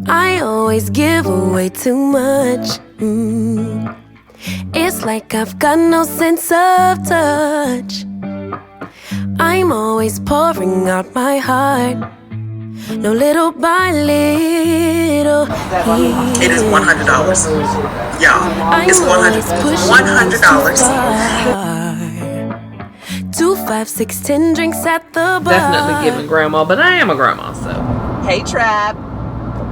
I always give away too much. It's like I've got no sense of touch. I'm always pouring out my heart, no little by little. It is $100. Y'all, it's $100. 2, 5, 6, 10 drinks at the bar. Definitely giving grandma, but I am a grandma, so. Hey Trap,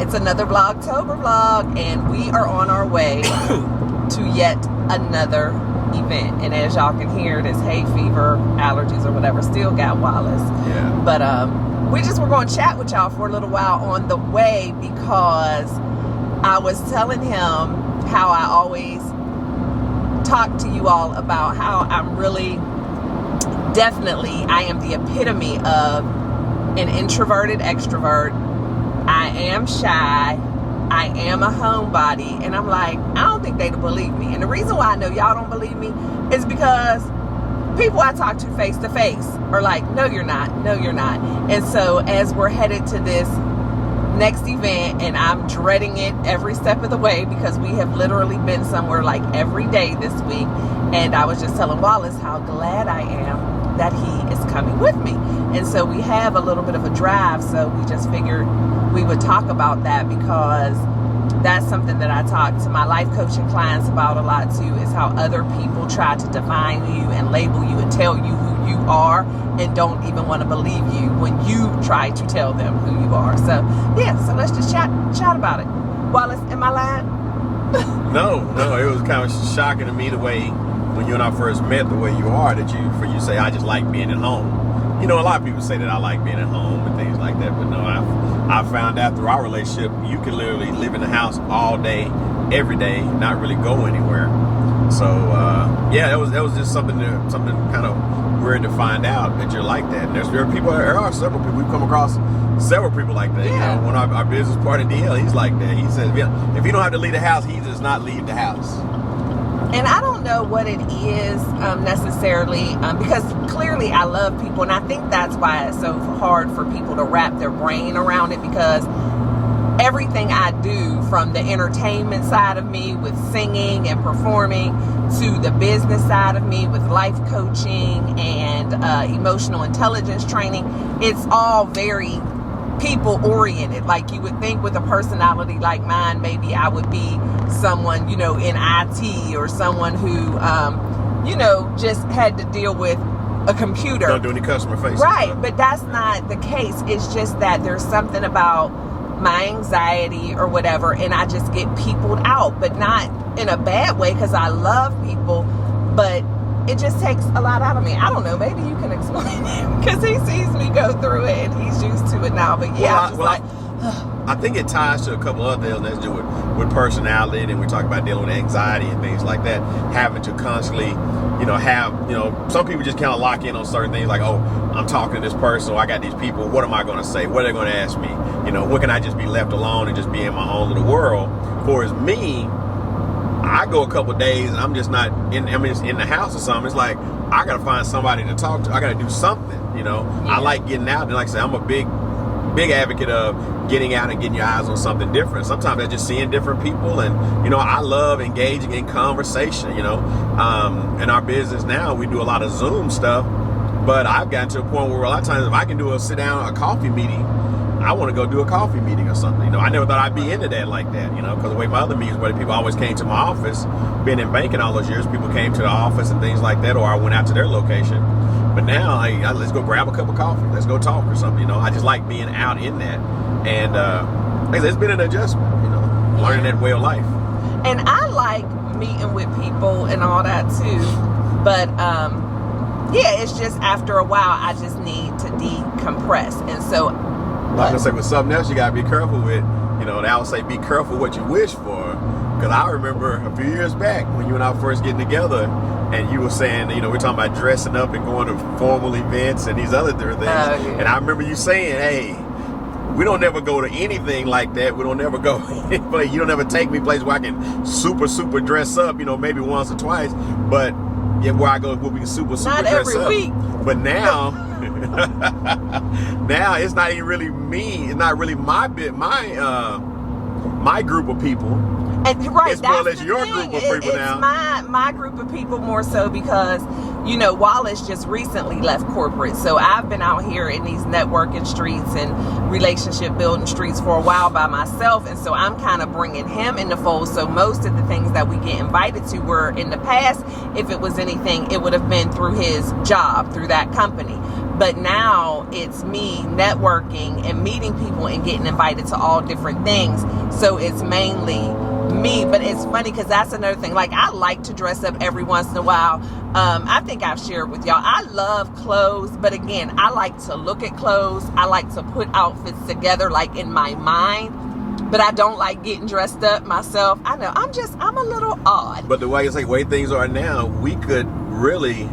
it's another VlogTober vlog, and we are on our way to yet another event. And as y'all can hear, this hay fever, allergies or whatever, still got Wallace. Yeah. But we just were going to chat with y'all for a little while on the way, because I was telling him how I always talk to you all about how I'm really, definitely, I am the epitome of an introverted extrovert. I am shy. I am a homebody. And I'm like, I don't think they'd believe me. And the reason why I know y'all don't believe me is because people I talk to face are like, no, you're not. No, you're not. And so as we're headed to this next event, and I'm dreading it every step of the way, because we have literally been somewhere like every day this week. And I was just telling Wallace how glad I am that he is coming with me. And so we have a little bit of a drive, so we just figured we would talk about that, because that's something that I talk to my life coaching clients about a lot too, is how other people try to define you and label you and tell you who you are, and don't even want to believe you when you try to tell them who you are. So yeah, so let's just chat about it. Wallace, am I lying? No, it was kind of shocking to me the way, when you and I first met, the way you are, that you say, I just like being at home. You know, a lot of people say that I like being at home and things like that, but no, I found out through our relationship, you can literally live in the house all day, every day, not really go anywhere. So yeah, that was just something kind of weird to find out that you're like that. And there are several people, we've come across several people like that. Yeah. You know, when our business partner DL, he's like that. He says, if you don't have to leave the house, he does not leave the house. And I don't know what it is necessarily, because clearly I love people, and I think that's why it's so hard for people to wrap their brain around it, because everything I do, from the entertainment side of me with singing and performing, to the business side of me with life coaching and emotional intelligence training, it's all very people oriented. Like, you would think with a personality like mine, maybe I would be someone, in IT, or someone who, just had to deal with a computer. Don't do any customer facing. Right, but that's not the case. It's just that there's something about my anxiety or whatever, and I just get peopled out, but not in a bad way, because I love people, but it just takes a lot out of me. I don't know, maybe you can explain it, because he sees me go through it and he's used to it now. But yeah, I think it ties to a couple other things that do with personality, and we talk about dealing with anxiety and things like that, having to constantly, some people just kind of lock in on certain things, like, oh, I'm talking to this person, or I got these people, what am I going to say? What are they going to ask me? When can I just be left alone and just be in my own little world? Whereas me, I go a couple days and I'm just not in the house or something. It's like, I got to find somebody to talk to. I got to do something, Yeah. I like getting out, and like I said, I'm a big advocate of getting out and getting your eyes on something different. Sometimes that's just seeing different people, and I love engaging in conversation. In our business now, we do a lot of Zoom stuff, but I've gotten to a point where a lot of times, if I can do a coffee meeting, I want to go do a coffee meeting or something. I never thought I'd be into that like that, because the way my other meetings were, people always came to my office. Being in banking all those years, people came to the office and things like that, or I went out to their location. But now, let's go grab a cup of coffee. Let's go talk or something. I just like being out in that. And it's been an adjustment, learning that way of life. And I like meeting with people and all that too. But yeah, it's just after a while, I just need to decompress. And so, like I say, with something else you gotta be careful with. They always say, be careful what you wish for. Because I remember a few years back when you and I were first getting together, and you were saying, we're talking about dressing up and going to formal events and these other different things. Yeah. And I remember you saying, hey, we don't never go to anything like that. We don't never go anyway. You don't ever take me places where I can super dress up, maybe once or twice. But yeah, where I go, we'll be super not dress every up. week. But now, now it's not even really me. It's not really my my group of people. And right, as well that's as your thing. group of people it's now. my group of people more so because, you know, Wallace just recently left corporate. So I've been out here in these networking streets and relationship building streets for a while by myself. And so I'm kind of bringing him in the fold. So most of the things that we get invited to were in the past, if it was anything, it would have been through his job, through that company. But now it's me networking and meeting people and getting invited to all different things. So it's mainly me. But it's funny because that's another thing. Like, I like to dress up every once in a while. I think I've shared with y'all, I love clothes. But again, I like to look at clothes. I like to put outfits together, like in my mind. But I don't like getting dressed up myself. I know, I'm a little odd. But the way things are now, we could really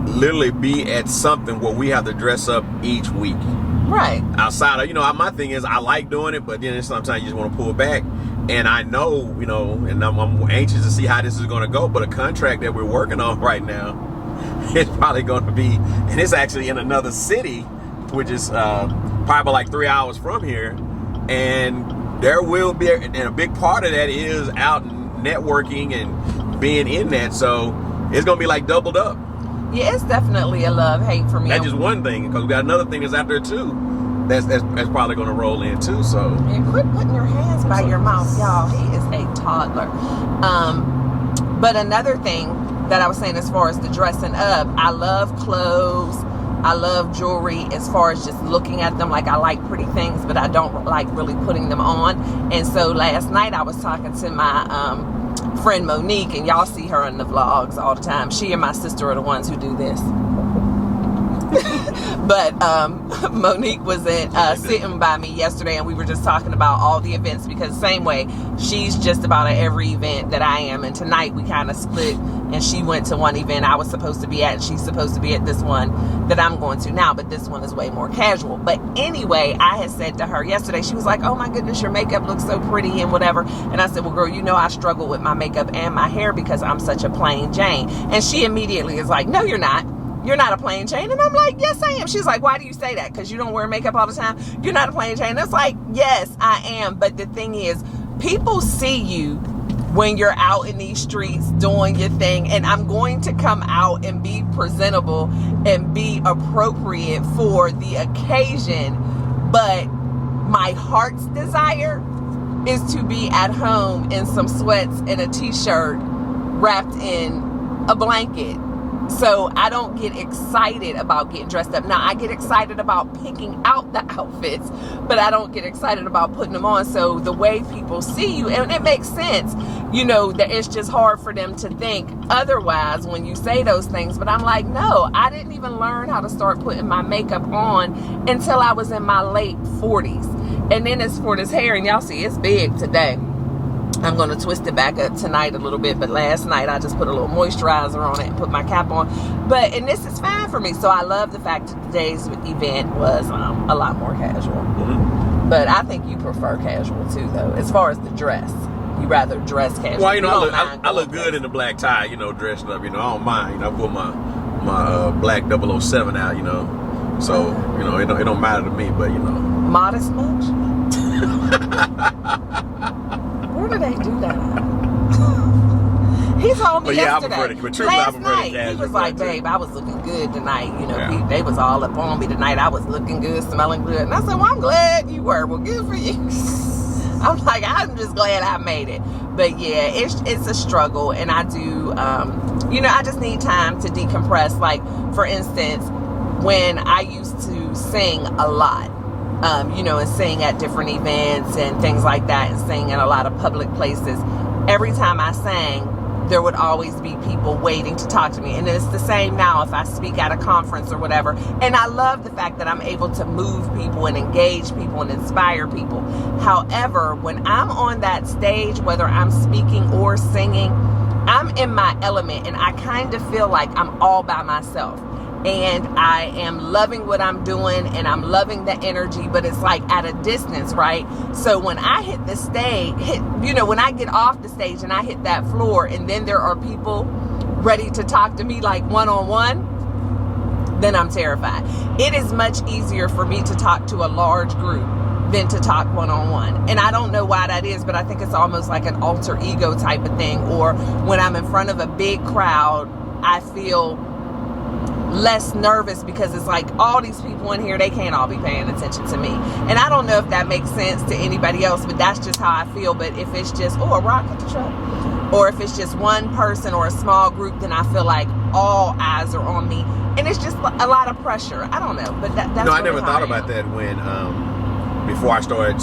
literally be at something where we have to dress up each week. Right. Outside of, you know, my thing is I like doing it, but then sometimes you just want to pull back. And I know, you know, and I'm anxious to see how this is going to go. But a contract that we're working on right now is probably going to be, and it's actually in another city, which is probably like 3 hours from here. And there will be, and a big part of that is out networking and being in that. So it's going to be like doubled up. Yeah, it's definitely a love-hate for me. That's just one thing, because we got another thing that's out there too. That's probably going to roll in too. So and quit putting your hands by your mouth, y'all. He is a toddler. But another thing that I was saying, as far as the dressing up, I love clothes. I love jewelry. As far as just looking at them, like, I like pretty things, but I don't like really putting them on. And so last night I was talking to my friend Monique, and y'all see her in the vlogs all the time. She and my sister are the ones who do this. But Monique was sitting by me yesterday, and we were just talking about all the events, because same way, she's just about at every event that I am. And tonight we kind of split, and she went to one event I was supposed to be at, and she's supposed to be at this one that I'm going to now, but this one is way more casual. But anyway, I had said to her yesterday, she was like, oh my goodness, your makeup looks so pretty and whatever. And I said, well, girl, you know I struggle with my makeup and my hair because I'm such a plain Jane. And she immediately is like, no, you're not. You're not a plain Jane. And I'm like, yes, I am. She's like, why do you say that? Because you don't wear makeup all the time? You're not a plain Jane. It's like, yes, I am. But the thing is, people see you when you're out in these streets doing your thing. And I'm going to come out and be presentable and be appropriate for the occasion. But my heart's desire is to be at home in some sweats and a t-shirt wrapped in a blanket. So I don't get excited about getting dressed up. Now, I get excited about picking out the outfits, but I don't get excited about putting them on. So the way people see you, and it makes sense, you know, that it's just hard for them to think otherwise when you say those things. But I'm like, no, I didn't even learn how to start putting my makeup on until I was in my late 40s. And then as for this hair, and y'all see it's big today. I'm going to twist it back up tonight a little bit, but last night I just put a little moisturizer on it and put my cap on. And this is fine for me. So I love the fact that today's event was a lot more casual. Mm-hmm. But I think you prefer casual too, though, as far as the dress. You rather dress casual. Well, you know, I look good in the black tie, you know, dressed up. You know, I don't mind. You know, I put my black 007 out, you know. So, you know, it don't matter to me, but, you know. Modest much? Where do they do that? He told me yesterday. Last night, he was like, babe, I was looking good tonight. You know, they was all up on me tonight. I was looking good, smelling good. And I said, well, I'm glad you were. Well, good for you. I'm like, I'm just glad I made it. But yeah, it's a struggle. And I do, you know, I just need time to decompress. Like, for instance, when I used to sing a lot, you know, and sing at different events and things like that, and sing in a lot of public places, every time I sang, there would always be people waiting to talk to me. And it's the same now if I speak at a conference or whatever. And I love the fact that I'm able to move people and engage people and inspire people. However, when I'm on that stage, whether I'm speaking or singing, I'm in my element, and I kind of feel like I'm all by myself. And I am loving what I'm doing, and I'm loving the energy, but it's like at a distance, right? So when I hit the stage, you know, when I get off the stage and I hit that floor, and then there are people ready to talk to me like one-on-one, then I'm terrified. It is much easier for me to talk to a large group than to talk one-on-one. And I don't know why that is, but I think it's almost like an alter ego type of thing. Or when I'm in front of a big crowd, I feel less nervous because it's like all these people in here, they can't all be paying attention to me. And I don't know if that makes sense to anybody else, but that's just how I feel. But if it's just, oh, a rock at the truck, or if it's just one person or a small group, then I feel like all eyes are on me, and it's just a lot of pressure. I don't know, but that's no, I never thought about that when before I started,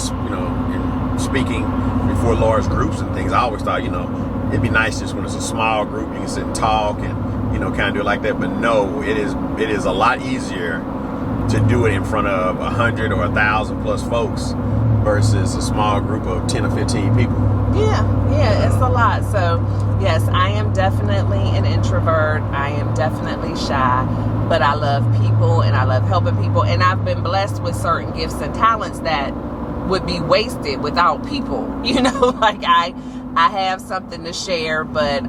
speaking before large groups and things. I always thought, it'd be nice just when it's a small group, you can sit and talk and kind of do it like that. But no, it is a lot easier to do it in front of 100 or 1,000 plus folks versus a small group of 10 or 15 people. Yeah, it's a lot. So yes, I am definitely an introvert. I am definitely shy, but I love people and I love helping people. And I've been blessed with certain gifts and talents that would be wasted without people. Like I have something to share, but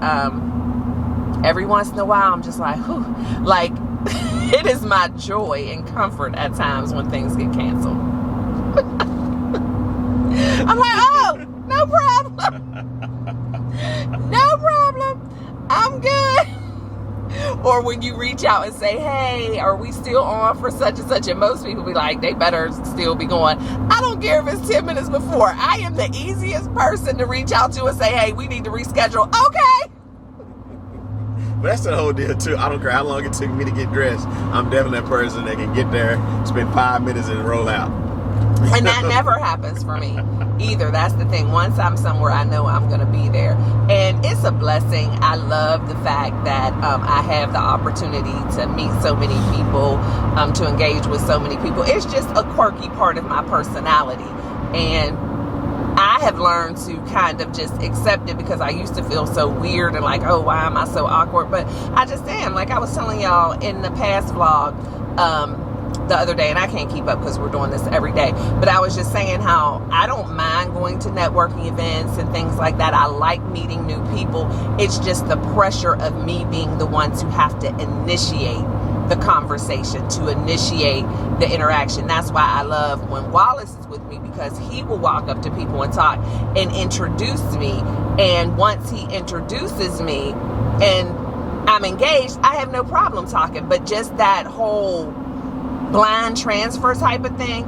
every once in a while I'm just like, whew, like it is my joy and comfort at times when things get canceled. I'm like, oh, no problem. No problem. I'm good. Or when you reach out and say, hey, are we still on for such and such? And most people be like, they better still be going. I don't care if it's 10 minutes before. I am the easiest person to reach out to and say, hey, we need to reschedule. Okay. But that's the whole deal too. I don't care how long it took me to get dressed. I'm definitely that person that can get there, spend 5 minutes and roll out. And that never happens for me either. That's the thing. Once I'm somewhere, I know I'm going to be there. And it's a blessing. I love the fact that I have the opportunity to meet so many people, to engage with so many people. It's just a quirky part of my personality. And I have learned to kind of just accept it, because I used to feel so weird and like, oh, why am I so awkward? But I just am. Like I was telling y'all in the past vlog, the other day, and I can't keep up because we're doing this every day, but I was just saying how I don't mind going to networking events and things like that. I like meeting new people. It's just the pressure of me being the ones who have to initiate the conversation, to initiate the interaction. That's why I love when Wallace is with me, because he will walk up to people and talk and introduce me. And once he introduces me and I'm engaged, I have no problem talking. But just that whole blind transfer type of thing,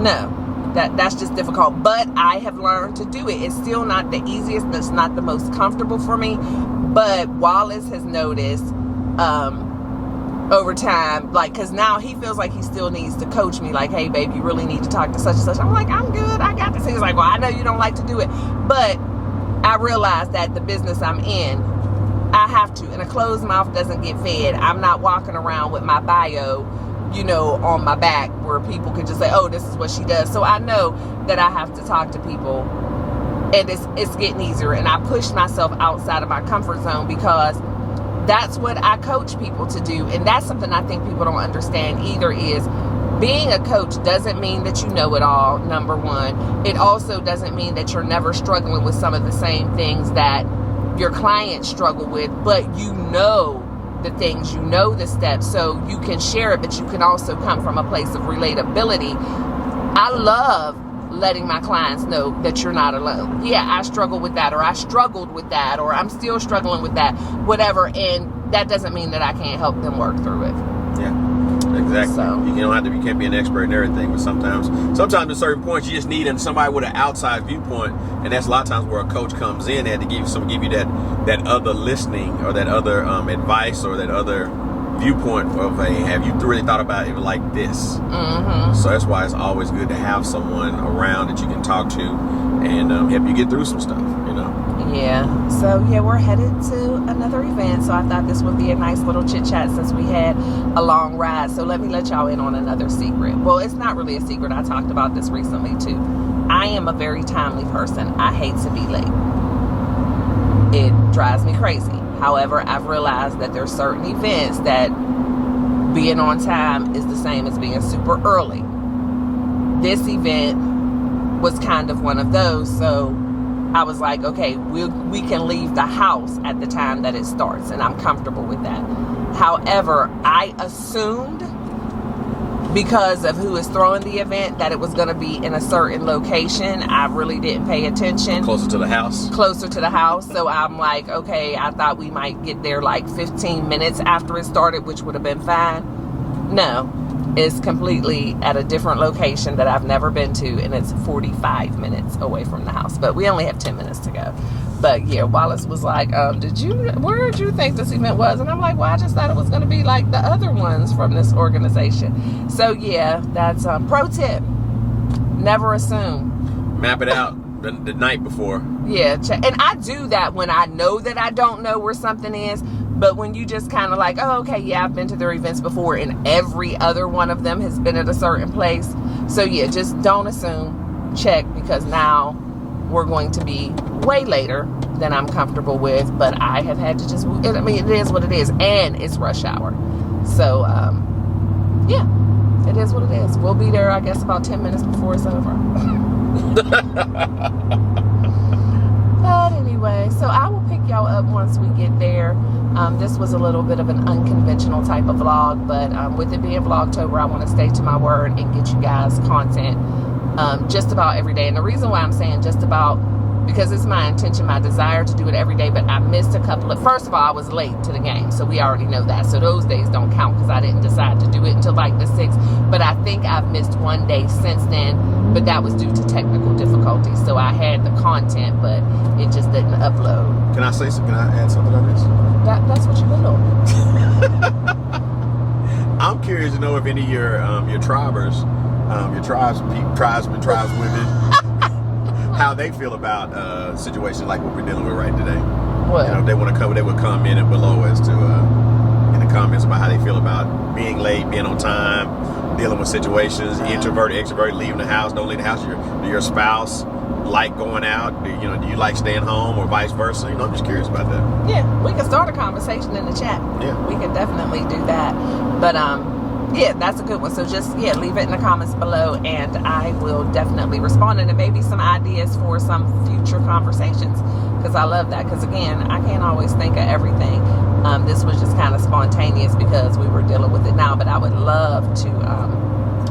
no, that's just difficult. But I have learned to do it. It's still not the easiest, it's not the most comfortable for me, but Wallace has noticed over time, like, because now he feels like he still needs to coach me, like, hey babe, you really need to talk to such and such. I'm like, I'm good, I got this. He's like, well, I know you don't like to do it, but I realize that the business I'm in, I have to, and a closed mouth doesn't get fed. I'm not walking around with my bio, on my back, where people can just say, oh, this is what she does. So I know that I have to talk to people, and it's getting easier. And I push myself outside of my comfort zone, because that's what I coach people to do. And that's something I think people don't understand either, is being a coach doesn't mean that you know it all, number one. It also doesn't mean that you're never struggling with some of the same things that your clients struggle with, but the things, the steps, so you can share it, but you can also come from a place of relatability. I love letting my clients know that you're not alone. Yeah, I struggle with that, or I struggled with that, or I'm still struggling with that, whatever. And that doesn't mean that I can't help them work through it. Yeah, exactly. So, you can't be an expert in everything, but sometimes at certain points you just need somebody with an outside viewpoint, and that's a lot of times where a coach comes in and to give you that other listening, or that other advice, or that other viewpoint of have you really thought about it like this? Mm-hmm. So that's why it's always good to have someone around that you can talk to and help you get through some stuff, Yeah. So we're headed to another event. So I thought this would be a nice little chit chat since we had a long ride. So let me let y'all in on another secret. Well, it's not really a secret. I talked about this recently too. I am a very timely person. I hate to be late. It drives me crazy. However, I've realized that there's certain events that being on time is the same as being super early. This event was kind of one of those, so I was like, okay, we can leave the house at the time that it starts, and I'm comfortable with that. However, I assumed because of who is throwing the event, that it was going to be in a certain location. I really didn't pay attention. Closer to the house? Closer to the house. So I'm like, okay, I thought we might get there like 15 minutes after it started, which would have been fine. No, it's completely at a different location that I've never been to, and it's 45 minutes away from the house. But we only have 10 minutes to go. But yeah, Wallace was like, where did you think this event was? And I'm like, well, I just thought it was going to be like the other ones from this organization. So yeah, that's pro tip. Never assume. Map it out the night before. Yeah, and I do that when I know that I don't know where something is. But when you just kind of like, oh, okay, yeah, I've been to their events before, and every other one of them has been at a certain place. So yeah, just don't assume. Check, because now we're going to be way later than I'm comfortable with, but I have had to just, I mean, it is what it is, and it's rush hour. So, yeah, it is what it is. We'll be there, I guess, about 10 minutes before it's over. But anyway, so I will pick y'all up once we get there. This was a little bit of an unconventional type of vlog, but with it being Vlogtober, I want to stay to my word and get you guys content just about every day. And the reason why I'm saying just about, because it's my intention, my desire to do it every day, but I missed a couple of, first of all, I was late to the game, so we already know that. So those days don't count because I didn't decide to do it until like the 6th. But I think I've missed one day since then, but that was due to technical difficulties. So I had the content, but it just didn't upload. Can I say something? Can I add something on this? That's what you've been doing. I'm curious to know if any of your tribers, your tribesmen, tribeswomen, how they feel about situations like what we're dealing with right today. What? You know, if they want to come, they would comment it below as to in the comments about how they feel about being late, being on time, dealing with situations, introverted, extroverted, leaving the house, don't leave the house. Your spouse like going out? Do you like staying home, or vice versa? I'm just curious about that. Yeah, we can start a conversation in the chat. Yeah, we can definitely do that. But yeah, that's a good one. So just, yeah, leave it in the comments below, and I will definitely respond, and maybe some ideas for some future conversations, because I love that. Because again, I can't always think of everything. This was just kind of spontaneous because we were dealing with it now, but I would love to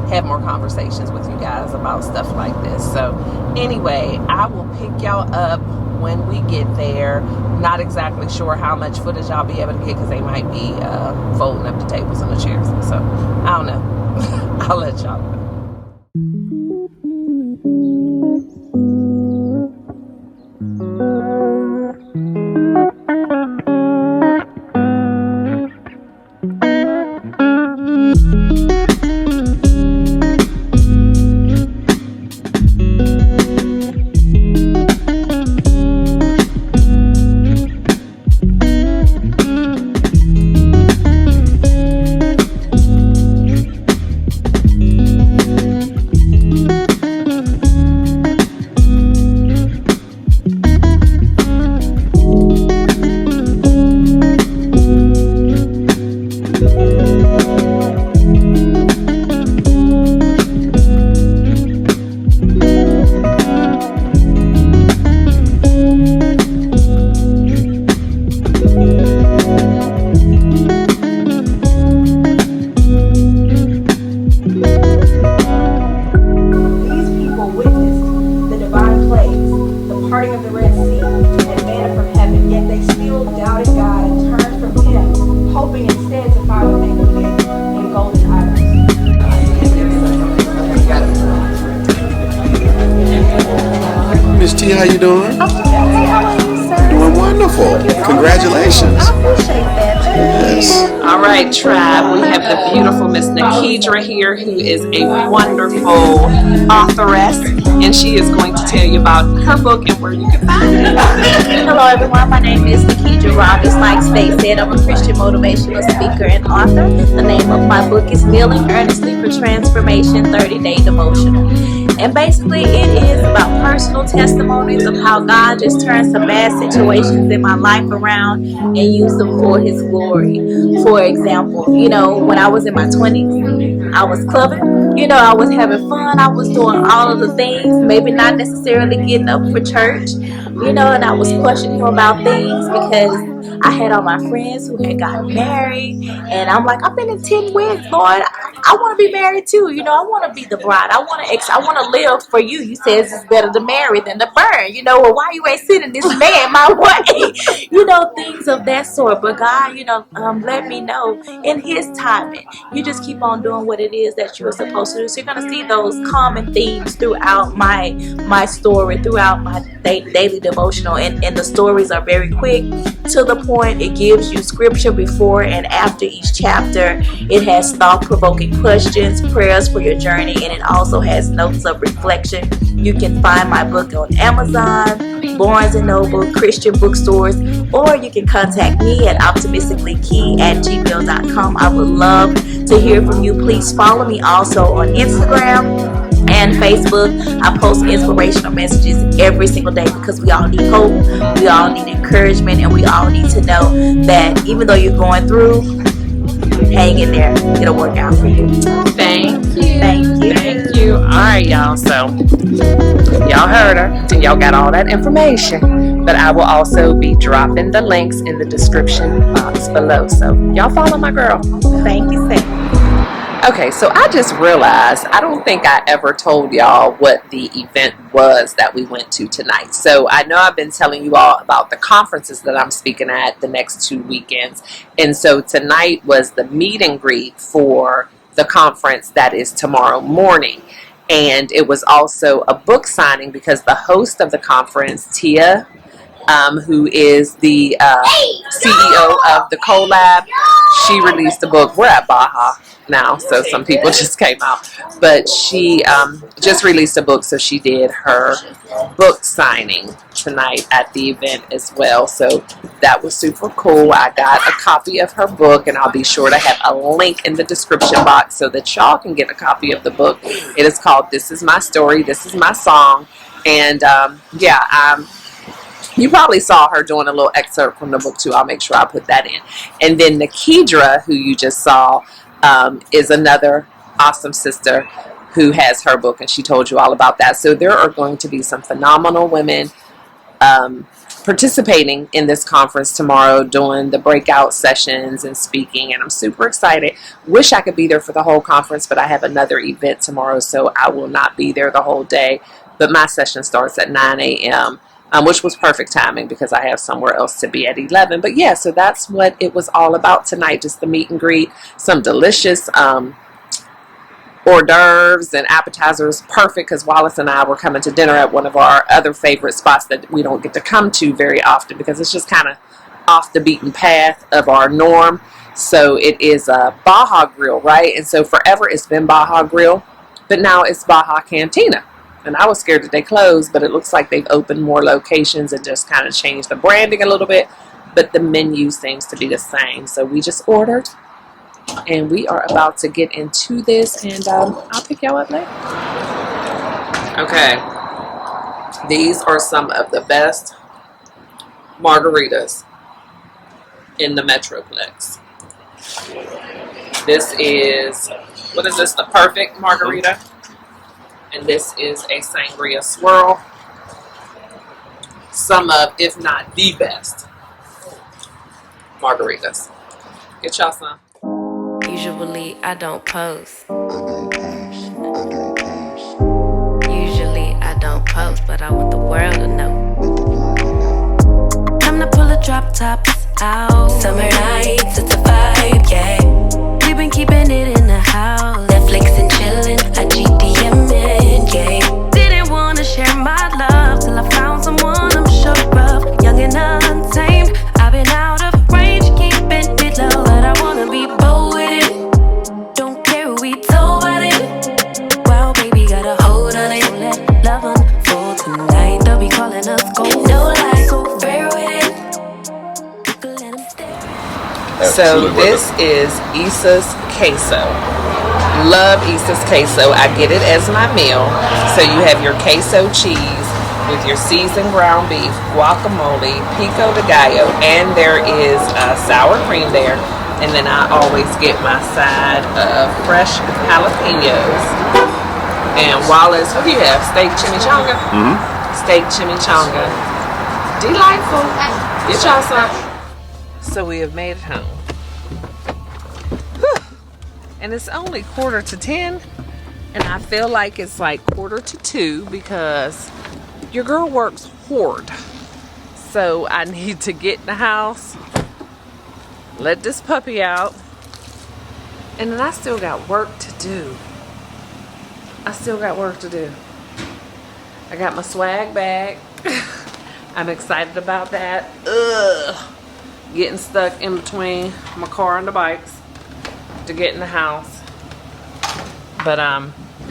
have more conversations with you guys about stuff like this. So anyway, I will pick y'all up when we get there. Not exactly sure how much footage I'll be able to get because they might be folding up the tables and the chairs. So I don't know. I'll let y'all know. Miss T, how you doing? Doing wonderful. Congratulations. I appreciate that. Yes. All right, tribe. We have the beautiful Miss Nikidra here, who is a wonderful authoress, and she is going to tell you about her book and where you can find it. Hello, everyone. My name is Nikidra Rob. Just like Stae said, I'm a Christian motivational speaker and author. The name of my book is Kneeling Earnestly for Transformation 30-Day Devotional. And basically, it is about personal testimonies of how God just turns some bad situations in my life around and use them for His glory. For example, when I was in my 20s, I was clubbing. I was having fun. I was doing all of the things, maybe not necessarily getting up for church, you know, and I was questioning him about things because I had all my friends who had gotten married, and I'm like, I've been in 10 weddings, Lord. I want to be married too. You know, I want to be the bride. I want to live for you. You says it's better to marry than to burn. You know, well, why you ain't sending this man my way? You know, things of that sort. But God, you know, let me know in His timing. You just keep on doing what it is that you are supposed to do. So you're gonna see those common themes throughout my story, throughout my daily devotional, and the stories are very quick, to the point. It gives you scripture before and after each chapter. It has thought-provoking questions, prayers for your journey, and it also has notes of reflection. You can find my book on Amazon, Barnes & Noble, Christian bookstores, or you can contact me at optimisticallykey@gmail.com. I would love to hear from you. Please follow me also on Instagram and Facebook. I post inspirational messages every single day because we all need hope, we all need encouragement, and we all need to know that even though you're going through, hang in there. It'll work out for you. Thank you. Thank you. Thank you. All right, y'all. So y'all heard her and y'all got all that information. But I will also be dropping the links in the description box below. So y'all follow my girl. Thank you, Sam. Okay, so I just realized I don't think I ever told y'all what the event was that we went to tonight. So I know I've been telling you all about the conferences that I'm speaking at the next 2 weekends. And so tonight was the meet and greet for the conference that is tomorrow morning. And it was also a book signing because the host of the conference, Tia, who is the CEO of the Collab, she released a book. We're at Baja now, so some people just came out, but she just released a book, so she did her book signing tonight at the event as well. So that was super cool. I got a copy of her book, and I'll be sure to have a link in the description box so that y'all can get a copy of the book. It is called This Is My Story, This Is My Song. And you probably saw her doing a little excerpt from the book too. I'll make sure I put that in. And then Nikidra, who you just saw, is another awesome sister who has her book, and she told you all about that. So there are going to be some phenomenal women participating in this conference tomorrow, doing the breakout sessions and speaking, and I'm super excited. Wish I could be there for the whole conference, but I have another event tomorrow, so I will not be there the whole day. But my session starts at 9 a.m., which was perfect timing because I have somewhere else to be at 11. But yeah, so that's what it was all about tonight, just the meet and greet, some delicious hors d'oeuvres and appetizers. Perfect, because Wallace and I were coming to dinner at one of our other favorite spots that we don't get to come to very often because it's just kind of off the beaten path of our norm. So it is a Baja Grill, right? And so forever it's been Baja Grill, but now it's Baja Cantina. And I was scared that they closed, but it looks like they've opened more locations and just kind of changed the branding a little bit. But the menu seems to be the same. So we just ordered, and we are about to get into this, and I'll pick y'all up later. Okay. These are some of the best margaritas in the Metroplex. This is, what is this, the perfect margarita? And this is a sangria swirl. Some of, if not the best, margaritas. Get y'all some. Usually I don't post. Usually I don't post, but I want the world to know. Time to pull a drop top out. Summer nights, it's a vibe, yeah. We've been keeping it in the house. Netflix and chillin', I GDM'in', yeah. Didn't wanna share my love till I found someone I'm sure of. Young and untamed, I've been out of range, keeping it low. But I wanna be bold with it. Don't care who we told about it. Wow, baby, got a hold on it. Let love unfold tonight. They'll be calling us gold. No lies, so fair with it. So this is Issa's queso. Love Issa's queso. I get it as my meal. So you have your queso cheese with your seasoned ground beef, guacamole, pico de gallo, and there is sour cream there. And then I always get my side of fresh jalapenos. And Wallace, what do you have? Steak chimichanga? Mm-hmm. Steak chimichanga. Delightful. Get y'all some. So we have made it home. Whew. And it's only 9:45, and I feel like it's like 1:45 because your girl works hard. So I need to get in the house, let this puppy out, and then I still got work to do. I got my swag bag. I'm excited about that. Ugh. Getting stuck in between my car and the bikes to get in the house. But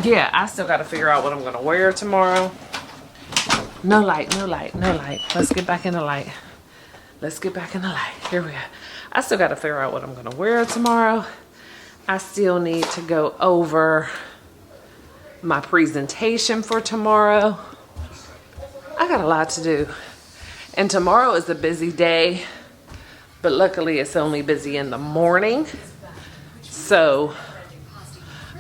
yeah, I still got to figure out what I'm gonna wear tomorrow. No light. Let's get back in the light. Here we go. I still got to figure out what I'm gonna wear tomorrow. I still need to go over my presentation for tomorrow. I got a lot to do. And tomorrow is a busy day, but luckily it's only busy in the morning. So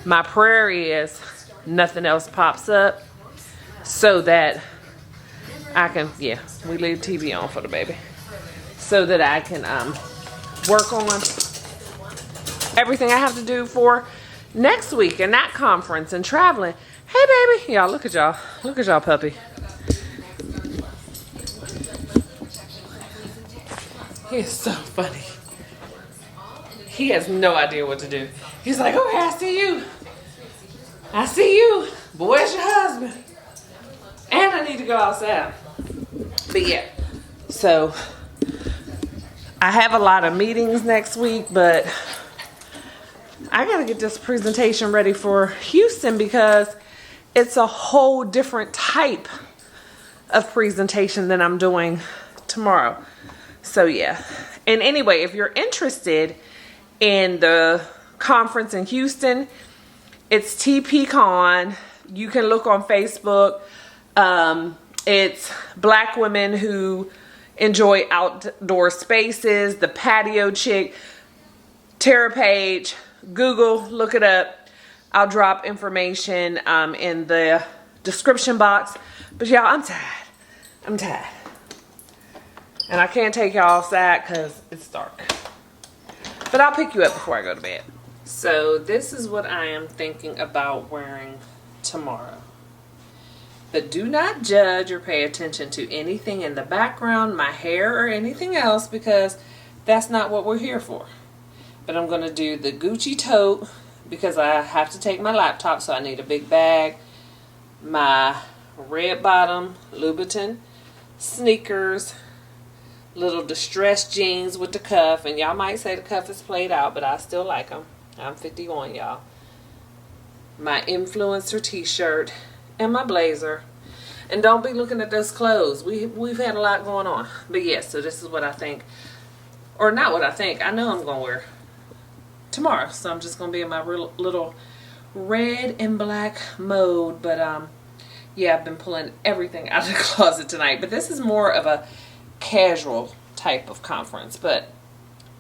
my prayer is nothing else pops up so that I can, yeah, we leave TV on for the baby. So that I can work on everything I have to do for next week and that conference and traveling. Hey baby, y'all, look at y'all. Look at y'all puppy. He is so funny. He has no idea what to do. He's like, okay, I see you. But where's your husband? And I need to go outside. But yeah, so I have a lot of meetings next week, but I gotta get this presentation ready for Houston because it's a whole different type of presentation than I'm doing tomorrow. So yeah. And anyway, if you're interested in the conference in Houston, it's TPCon. You can look on Facebook. It's Black women who enjoy outdoor spaces. The patio chick, Tara Page, Google, look it up. I'll drop information in the description box. But y'all, I'm tired. And I can't take y'all outside because it's dark. But I'll pick you up before I go to bed. So this is what I am thinking about wearing tomorrow. But do not judge or pay attention to anything in the background, my hair, or anything else, because that's not what we're here for. But I'm going to do the Gucci tote because I have to take my laptop, so I need a big bag. My red bottom Louboutin sneakers, little distressed jeans with the cuff, and y'all might say the cuff is played out, but I still like them. I'm 51, y'all. My influencer t-shirt and my blazer. And don't be looking at those clothes. We've had a lot going on. But yes, so this is what I think, or not what I think, I know I'm gonna wear tomorrow. So I'm just gonna be in my little red and black mode. But yeah, I've been pulling everything out of the closet tonight. But this is more of a casual type of conference, but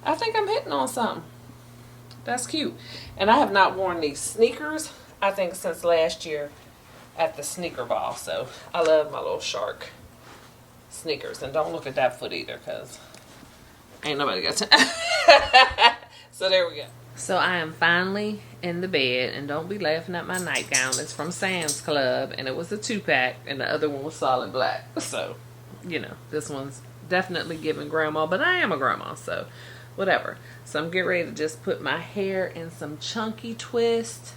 I think I'm hitting on something. That's cute. And I have not worn these sneakers, I think, since last year at the sneaker ball. So I love my little shark sneakers. And don't look at that foot either, because ain't nobody got time. So there we go. So I am finally in the bed, and don't be laughing at my nightgown. It's from Sam's Club, and it was a 2-pack, and the other one was solid black. So, you know, this one's definitely giving grandma, but I am a grandma, so whatever. So I'm getting ready to just put my hair in some chunky twist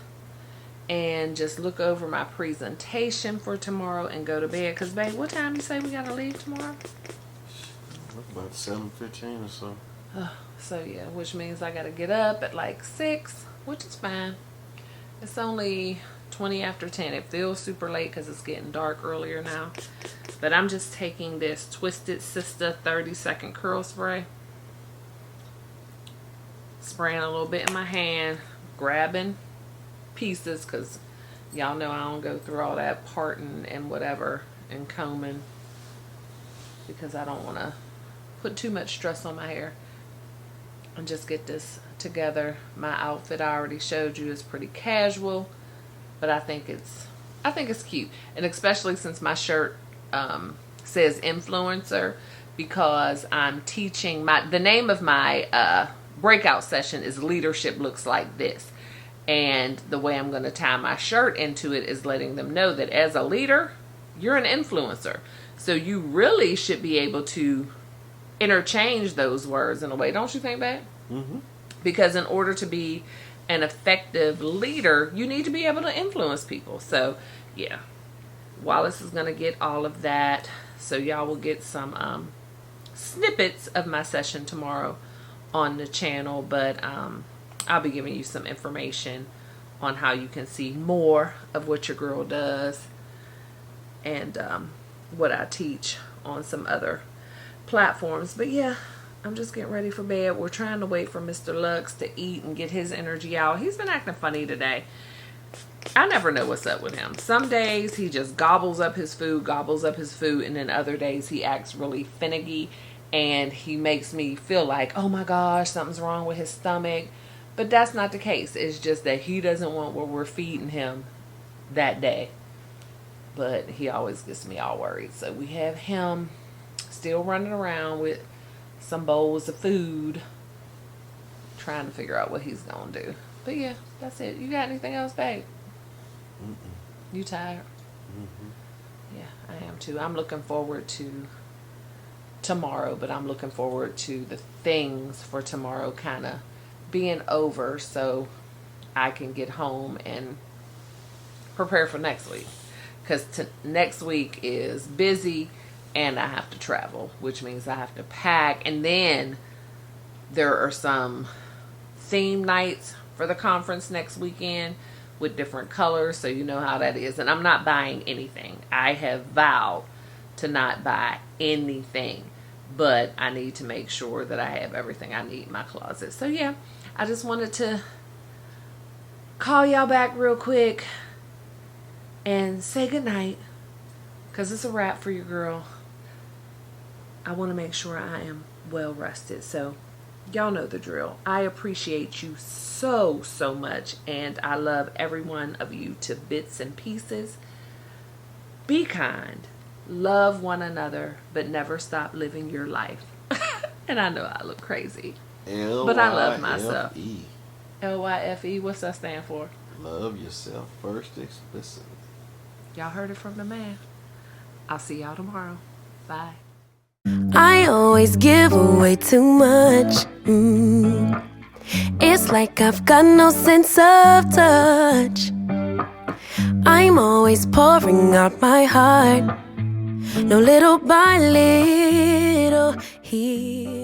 and just look over my presentation for tomorrow and go to bed. Because, babe, what time you say we got to leave tomorrow? About 7:15 or so. So yeah, which means I gotta get up at like 6, which is fine. It's only 20 after 10. It feels super late because it's getting dark earlier now. But I'm just taking this Twisted Sister 30-second curl spray, spraying a little bit in my hand, grabbing pieces, because y'all know I don't go through all that parting and whatever and combing, because I don't want to put too much stress on my hair. And just get this together. My outfit I already showed you is pretty casual, but I think it's cute, and especially since my shirt says influencer because I'm teaching the name of my breakout session is Leadership Looks Like This. And the way I'm going to tie my shirt into it is letting them know that as a leader, you're an influencer. So you really should be able to interchange those words in a way. Don't you think, babe? Mm-hmm. Because in order to be an effective leader, you need to be able to influence people. So, yeah. Wallace is going to get all of that. So y'all will get some snippets of my session tomorrow on the channel. But I'll be giving you some information on how you can see more of what your girl does and what I teach on some other platforms. But yeah, I'm just getting ready for bed. We're trying to wait for Mr. Lux to eat and get his energy out. He's been acting funny today. I never know what's up with him. Some days he just gobbles up his food, and then other days he acts really finicky and he makes me feel like, oh my gosh, something's wrong with his stomach. But that's not the case. It's just that he doesn't want what we're feeding him that day. But he always gets me all worried. So we have him still running around with some bowls of food, trying to figure out what he's going to do. But yeah, that's it. You got anything else, babe? Mm-mm. You tired? Mm-hmm. Yeah, I am too. I'm looking forward to tomorrow, but I'm looking forward to the things for tomorrow kind of being over so I can get home and prepare for next week. Because next week is busy and I have to travel, which means I have to pack. And then there are some theme nights for the conference next weekend with different colors, so you know how that is. And I'm not buying anything. I have vowed to not buy anything, but I need to make sure that I have everything I need in my closet. So yeah, I just wanted to call y'all back real quick and say goodnight, because it's a wrap for your girl. I want to make sure I am well rested. So y'all know the drill. I appreciate you so much, and I love every one of you to bits and pieces. Be kind, love one another, but never stop living your life. And I know I look crazy, but I love myself. LYFE, what's that stand for? Love yourself first explicitly. Y'all heard it from the man. I'll see y'all tomorrow. Bye. I always give away too much. It's like I've got no sense of touch. I'm always pouring out my heart, no little by little here.